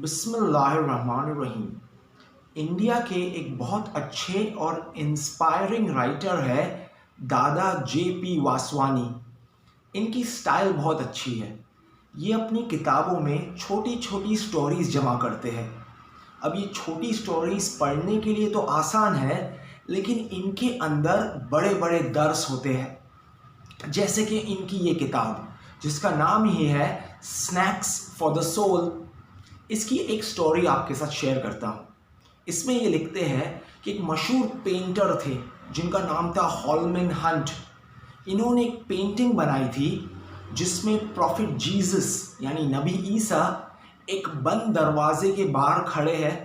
बिस्मिल्लाहिर्रहमानिर्रहीम। इंडिया के एक बहुत अच्छे और इंस्पायरिंग राइटर है दादा जे.पी. वासवानी। इनकी स्टाइल बहुत अच्छी है। ये अपनी किताबों में छोटी छोटी स्टोरीज़ जमा करते हैं। अब ये छोटी स्टोरीज़ पढ़ने के लिए तो आसान है, लेकिन इनके अंदर बड़े बड़े दर्स होते हैं। जैसे कि इनकी ये किताब जिसका नाम ही है स्नैक्स फॉर द सोल। इसकी एक स्टोरी आपके साथ शेयर करता हूँ। इसमें ये लिखते हैं कि एक मशहूर पेंटर थे जिनका नाम था हॉलमैन हंट। इन्होंने एक पेंटिंग बनाई थी जिसमें प्रॉफिट जीसस यानी नबी ईसा एक बंद दरवाजे के बाहर खड़े हैं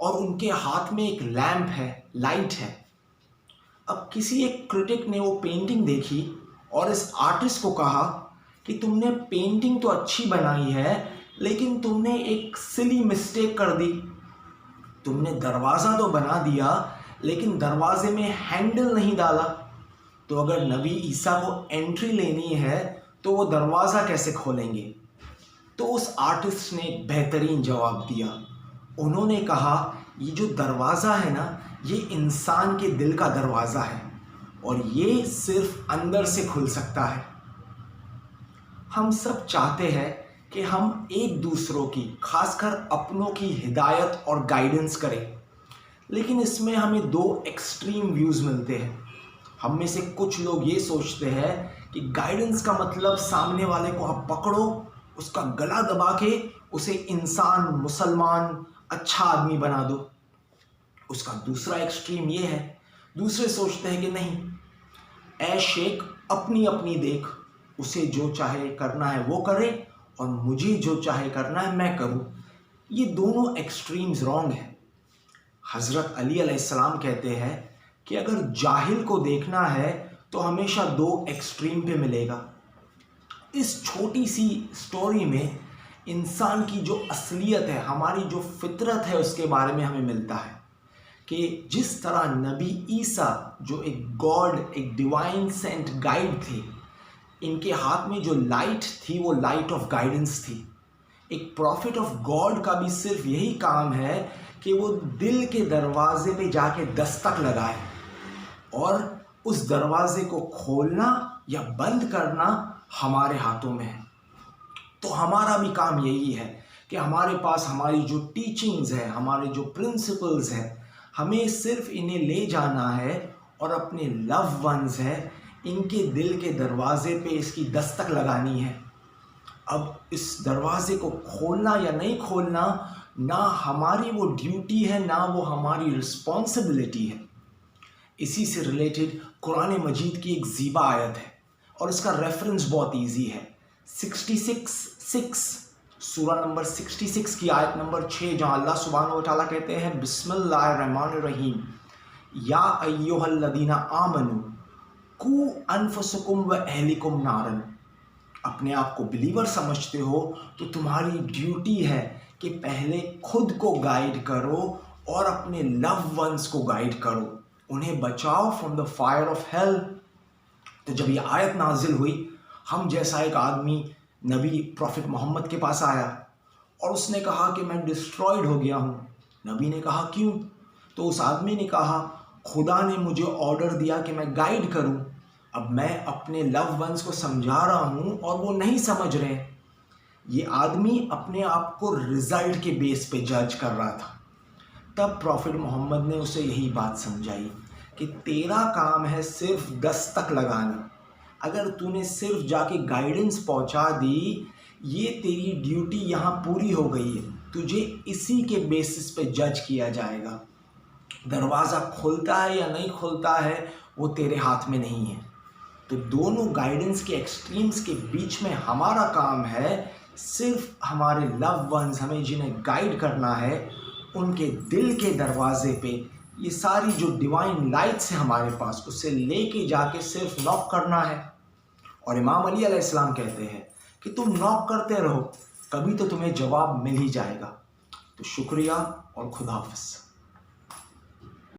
और उनके हाथ में एक लैंप है, लाइट है। अब किसी एक क्रिटिक ने वो पेंटिंग देखी और इस आर्टिस्ट को कहा कि तुमने पेंटिंग तो अच्छी बनाई है, लेकिन तुमने एक सिली मिस्टेक कर दी। तुमने दरवाज़ा तो बना दिया, लेकिन दरवाजे में हैंडल नहीं डाला। तो अगर नबी ईसा को एंट्री लेनी है तो वो दरवाज़ा कैसे खोलेंगे? तो उस आर्टिस्ट ने एक बेहतरीन जवाब दिया। उन्होंने कहा, ये जो दरवाज़ा है ना, ये इंसान के दिल का दरवाज़ा है और ये सिर्फ अंदर से खुल सकता है। हम सब चाहते हैं कि हम एक दूसरों की, खासकर अपनों की हिदायत और गाइडेंस करें, लेकिन इसमें हमें दो एक्सट्रीम व्यूज़ मिलते हैं। हम में से कुछ लोग ये सोचते हैं कि गाइडेंस का मतलब सामने वाले को आप पकड़ो, उसका गला दबा के उसे इंसान, मुसलमान, अच्छा आदमी बना दो। उसका दूसरा एक्सट्रीम ये है, दूसरे सोचते हैं कि नहीं, ऐ शेख अपनी अपनी देख, उसे जो चाहे करना है वो करे और मुझे जो चाहे करना है मैं करूं। ये दोनों एक्सट्रीम्स रॉन्ग है। हज़रत अली अलैहिस्सलाम कहते हैं कि अगर जाहिल को देखना है तो हमेशा दो एक्सट्रीम पे मिलेगा। इस छोटी सी स्टोरी में इंसान की जो असलियत है, हमारी जो फितरत है, उसके बारे में हमें मिलता है कि जिस तरह नबी ईसा जो एक गॉड, एक डिवाइन सेंट गाइड थे, इनके हाथ में जो लाइट थी वो लाइट ऑफ गाइडेंस थी। एक प्रॉफिट ऑफ गॉड का भी सिर्फ यही काम है कि वो दिल के दरवाजे पे जाके दस्तक लगाए और उस दरवाजे को खोलना या बंद करना हमारे हाथों में है। तो हमारा भी काम यही है कि हमारे पास हमारी जो टीचिंग्स है, हमारे जो प्रिंसिपल्स हैं, हमें सिर्फ इन्हें ले जाना है और अपने लव वंस हैं, इनके दिल के दरवाजे पे इसकी दस्तक लगानी है। अब इस दरवाजे को खोलना या नहीं खोलना ना हमारी वो ड्यूटी है, ना वो हमारी रिस्पॉन्सिबिलिटी है। इसी से रिलेटेड कुरान मजीद की एक ज़ीबा आयत है और इसका रेफरेंस बहुत इजी है। 66 सूरा नंबर 66 की आयत नंबर 6, जहाँ अल्लाह सुब्हानहू व तआला कहते हैं, बिस्मिल्लाहिर्रहमानिर्रहीम, या अय्युहल्लज़ीना आमनू कू अनफुसकुम व अहलिकुम नारन। अपने आप को बिलीवर समझते हो तो तुम्हारी ड्यूटी है कि पहले खुद को गाइड करो और अपने लव वंस को गाइड करो, उन्हें बचाओ from the fire of hell. तो जब ये आयत नाजिल हुई, हम जैसा एक आदमी नबी प्रॉफिट मोहम्मद के पास आया और उसने कहा कि मैं डिस्ट्रॉयड हो गया हूँ। नबी ने कहा क्यों? तो उस आदमी ने कहा, खुदा ने मुझे ऑर्डर दिया कि मैं गाइड करूं। अब मैं अपने लव वंस को समझा रहा हूं और वो नहीं समझ रहे। ये आदमी अपने आप को रिजल्ट के बेस पे जज कर रहा था। तब प्रॉफिट मोहम्मद ने उसे यही बात समझाई कि तेरा काम है सिर्फ दस्तक लगाना। अगर तूने सिर्फ जाके गाइडेंस पहुंचा दी, ये तेरी ड्यूटी यहाँ पूरी हो गई है। तुझे इसी के बेसिस पे जज किया जाएगा। दरवाज़ा खुलता है या नहीं खुलता है वो तेरे हाथ में नहीं है। तो दोनों गाइडेंस के एक्सट्रीम्स के बीच में हमारा काम है सिर्फ हमारे लव वंस, हमें जिन्हें गाइड करना है, उनके दिल के दरवाजे पे ये सारी जो डिवाइन लाइट्स है हमारे पास, उसे लेके जाके सिर्फ नॉक करना है। और इमाम अली अलैहिस्सलाम कहते हैं कि तुम नॉक करते रहो, कभी तो तुम्हें जवाब मिल ही जाएगा। तो शुक्रिया और खुदा हाफ़िज़।